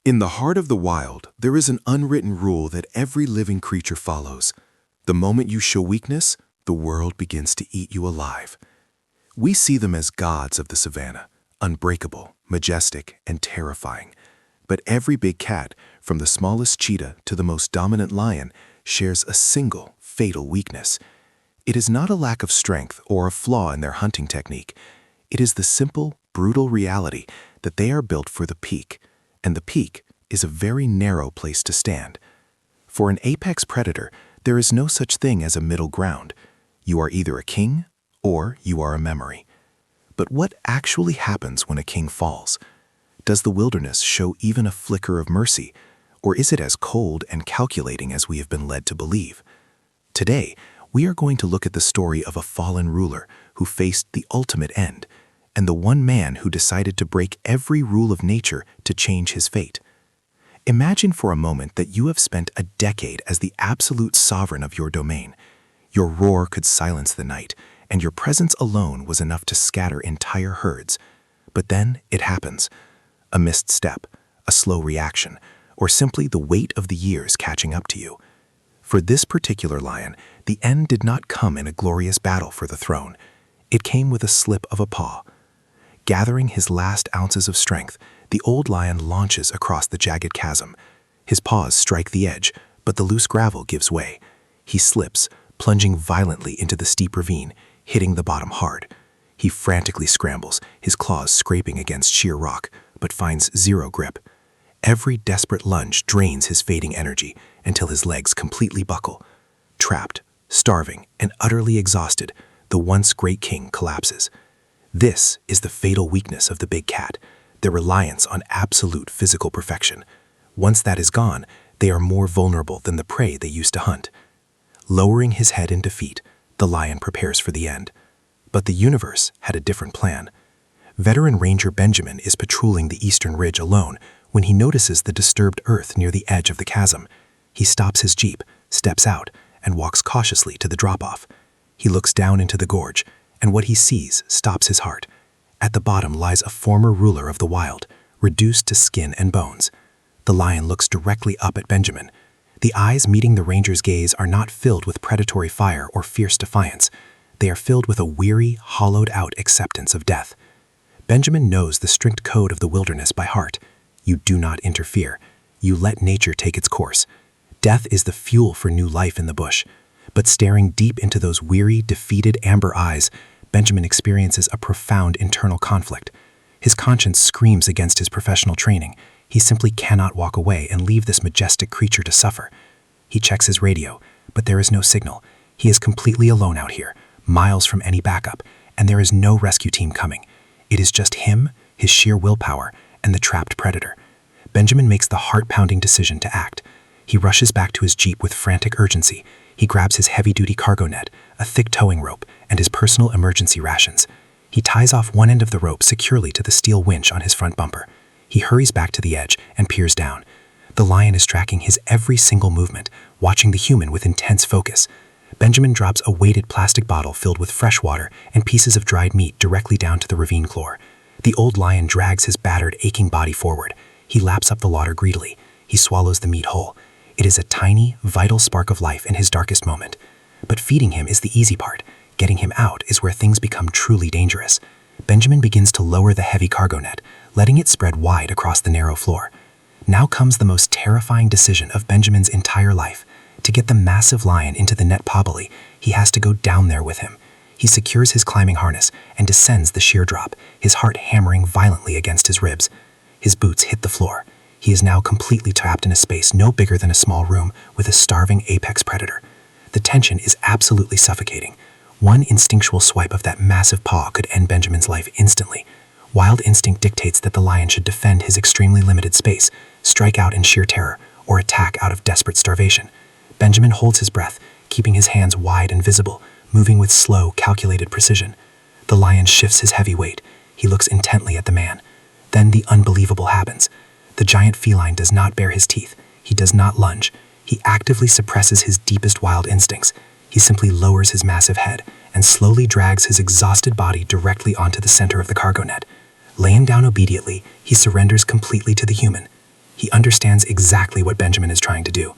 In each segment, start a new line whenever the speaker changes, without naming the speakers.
In the heart of the wild, there is an unwritten rule that every living creature follows. The moment you show weakness, the world begins to eat you alive. We see them as gods of the savanna, unbreakable, majestic, and terrifying. But every big cat, from the smallest cheetah to the most dominant lion, shares a single, fatal weakness. It is not a lack of strength or a flaw in their hunting technique. It is the simple, brutal reality that they are built for the peak, and the peak is a very narrow place to stand. For an apex predator, there is no such thing as a middle ground. You are either a king or you are a memory. But what actually happens when a king falls? Does the wilderness show even a flicker of mercy, or is it as cold and calculating as we have been led to believe? Today, we are going to look at the story of a fallen ruler who faced the ultimate end, and the one man who decided to break every rule of nature to change his fate. Imagine for a moment that you have spent a decade as the absolute sovereign of your domain. Your roar could silence the night, and your presence alone was enough to scatter entire herds. But then it happens. A missed step, a slow reaction, or simply the weight of the years catching up to you. For this particular lion, the end did not come in a glorious battle for the throne. It came with a slip of a paw. Gathering his last ounces of strength, the old lion launches across the jagged chasm. His paws strike the edge, but the loose gravel gives way. He slips, plunging violently into the steep ravine, hitting the bottom hard. He frantically scrambles, his claws scraping against sheer rock, but finds zero grip. Every desperate lunge drains his fading energy until his legs completely buckle. Trapped, starving, and utterly exhausted, the once great king collapses. This is the fatal weakness of the big cat, their reliance on absolute physical perfection. Once that is gone, they are more vulnerable than the prey they used to hunt. Lowering his head in defeat, the lion prepares for the end. But the universe had a different plan. Veteran Ranger Benjamin is patrolling the eastern ridge alone when he notices the disturbed earth near the edge of the chasm. He stops his jeep, steps out, and walks cautiously to the drop-off. He looks down into the gorge, and what he sees stops his heart. At the bottom lies a former ruler of the wild, reduced to skin and bones. The lion looks directly up at Benjamin. The eyes meeting the ranger's gaze are not filled with predatory fire or fierce defiance. They are filled with a weary, hollowed-out acceptance of death. Benjamin knows the strict code of the wilderness by heart. You do not interfere. You let nature take its course. Death is the fuel for new life in the bush. But staring deep into those weary, defeated amber eyes, Benjamin experiences a profound internal conflict. His conscience screams against his professional training. He simply cannot walk away and leave this majestic creature to suffer. He checks his radio, but there is no signal. He is completely alone out here, miles from any backup, and there is no rescue team coming. It is just him, his sheer willpower, and the trapped predator. Benjamin makes the heart-pounding decision to act. He rushes back to his jeep with frantic urgency. He grabs his heavy-duty cargo net, a thick towing rope, and his personal emergency rations. He ties off one end of the rope securely to the steel winch on his front bumper. He hurries back to the edge and peers down. The lion is tracking his every single movement, watching the human with intense focus. Benjamin drops a weighted plastic bottle filled with fresh water and pieces of dried meat directly down to the ravine floor. The old lion drags his battered, aching body forward. He laps up the water greedily. He swallows the meat whole. It is a tiny, vital spark of life in his darkest moment. But feeding him is the easy part. Getting him out is where things become truly dangerous. Benjamin begins to lower the heavy cargo net, letting it spread wide across the narrow floor. Now comes the most terrifying decision of Benjamin's entire life. To get the massive lion into the net pobily, he has to go down there with him. He secures his climbing harness and descends the sheer drop, his heart hammering violently against his ribs. His boots hit the floor. He is now completely trapped in a space no bigger than a small room with a starving apex predator. The tension is absolutely suffocating. One instinctual swipe of that massive paw could end Benjamin's life instantly. Wild instinct dictates that the lion should defend his extremely limited space, strike out in sheer terror, or attack out of desperate starvation. Benjamin holds his breath, keeping his hands wide and visible, moving with slow, calculated precision. The lion shifts his heavy weight. He looks intently at the man. Then the unbelievable happens. The giant feline does not bare his teeth. He does not lunge. He actively suppresses his deepest wild instincts. He simply lowers his massive head and slowly drags his exhausted body directly onto the center of the cargo net. Laying down obediently, he surrenders completely to the human.
He understands exactly what Benjamin is trying to do.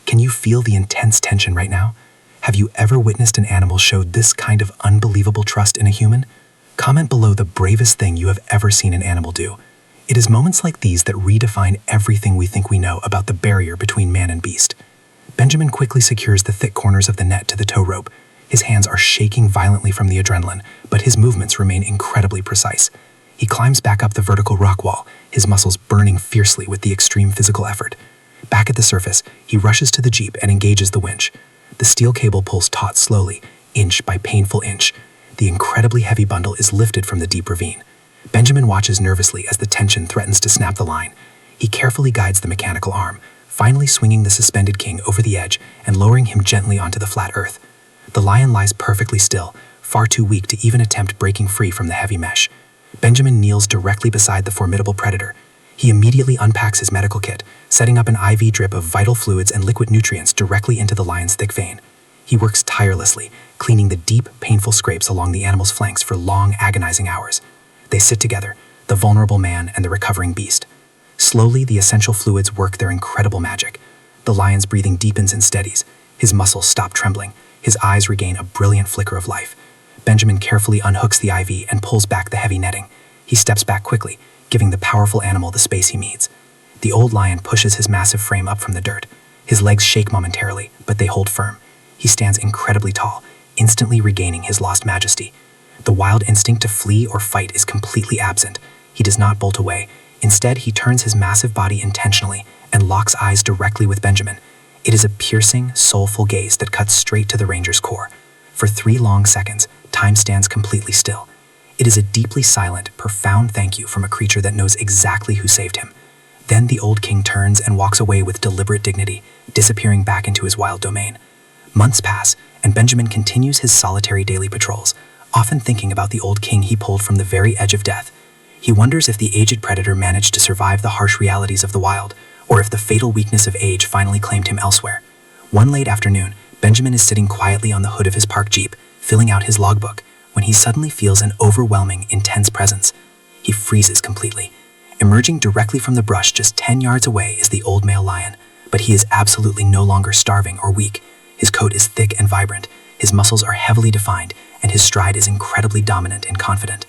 Can you feel the intense tension right now? Have you ever witnessed an animal show this kind of unbelievable trust in a human? Comment below the bravest thing you have ever seen an animal do. It is moments like these that redefine everything we think we know about the barrier between man and beast. Benjamin quickly secures the thick corners of the net to the tow rope. His hands are shaking violently from the adrenaline, but his movements remain incredibly precise. He climbs back up the vertical rock wall, his muscles burning fiercely with the extreme physical effort. Back at the surface, he rushes to the jeep and engages the winch. The steel cable pulls taut slowly, inch by painful inch. The incredibly heavy bundle is lifted from the deep ravine. Benjamin watches nervously as the tension threatens to snap the line. He carefully guides the mechanical arm, finally swinging the suspended king over the edge and lowering him gently onto the flat earth. The lion lies perfectly still, far too weak to even attempt breaking free from the heavy mesh. Benjamin kneels directly beside the formidable predator. He immediately unpacks his medical kit, setting up an IV drip of vital fluids and liquid nutrients directly into the lion's thick vein. He works tirelessly, cleaning the deep, painful scrapes along the animal's flanks for long, agonizing hours. They sit together, the vulnerable man and the recovering beast. Slowly, the essential fluids work their incredible magic. The lion's breathing deepens and steadies. His muscles stop trembling. His eyes regain a brilliant flicker of life. Benjamin carefully unhooks the IV and pulls back the heavy netting. He steps back quickly, giving the powerful animal the space he needs. The old lion pushes his massive frame up from the dirt. His legs shake momentarily, but they hold firm. He stands incredibly tall, instantly regaining his lost majesty. The wild instinct to flee or fight is completely absent. He does not bolt away. Instead, he turns his massive body intentionally and locks eyes directly with Benjamin. It is a piercing, soulful gaze that cuts straight to the ranger's core. For 3 long seconds, time stands completely still. It is a deeply silent, profound thank you from a creature that knows exactly who saved him. Then the old king turns and walks away with deliberate dignity, disappearing back into his wild domain. Months pass, and Benjamin continues his solitary daily patrols, often thinking about the old king he pulled from the very edge of death. He wonders if the aged predator managed to survive the harsh realities of the wild, or if the fatal weakness of age finally claimed him elsewhere. One late afternoon, Benjamin is sitting quietly on the hood of his parked jeep, filling out his logbook, when he suddenly feels an overwhelming, intense presence. He freezes completely. Emerging directly from the brush just 10 yards away is the old male lion, but he is absolutely no longer starving or weak. His coat is thick and vibrant, his muscles are heavily defined, and his stride is incredibly dominant and confident.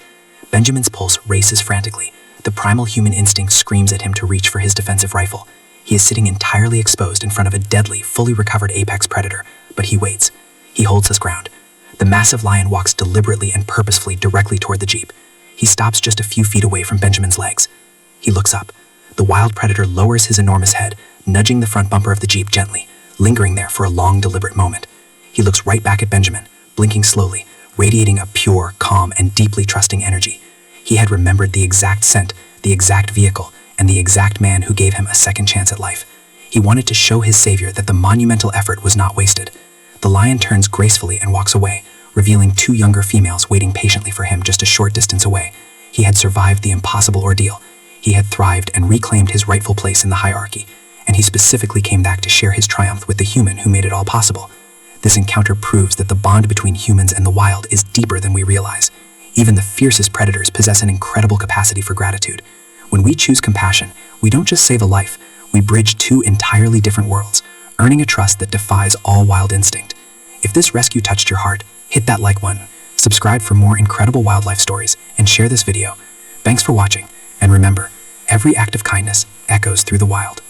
Benjamin's pulse races frantically. The primal human instinct screams at him to reach for his defensive rifle. He is sitting entirely exposed in front of a deadly, fully recovered apex predator, but he waits. He holds his ground. The massive lion walks deliberately and purposefully directly toward the jeep. He stops just a few feet away from Benjamin's legs. He looks up. The wild predator lowers his enormous head, nudging the front bumper of the jeep gently, lingering there for a long, deliberate moment. He looks right back at Benjamin, blinking slowly, radiating a pure, calm, and deeply trusting energy. He had remembered the exact scent, the exact vehicle, and the exact man who gave him a second chance at life. He wanted to show his savior that the monumental effort was not wasted. The lion turns gracefully and walks away, revealing 2 younger females waiting patiently for him just a short distance away. He had survived the impossible ordeal. He had thrived and reclaimed his rightful place in the hierarchy, and he specifically came back to share his triumph with the human who made it all possible. This encounter proves that the bond between humans and the wild is deeper than we realize. Even the fiercest predators possess an incredible capacity for gratitude. When we choose compassion, we don't just save a life, we bridge 2 entirely different worlds, earning a trust that defies all wild instinct. If this rescue touched your heart, hit that like button, subscribe for more incredible wildlife stories, and share this video. Thanks for watching, and remember, every act of kindness echoes through the wild.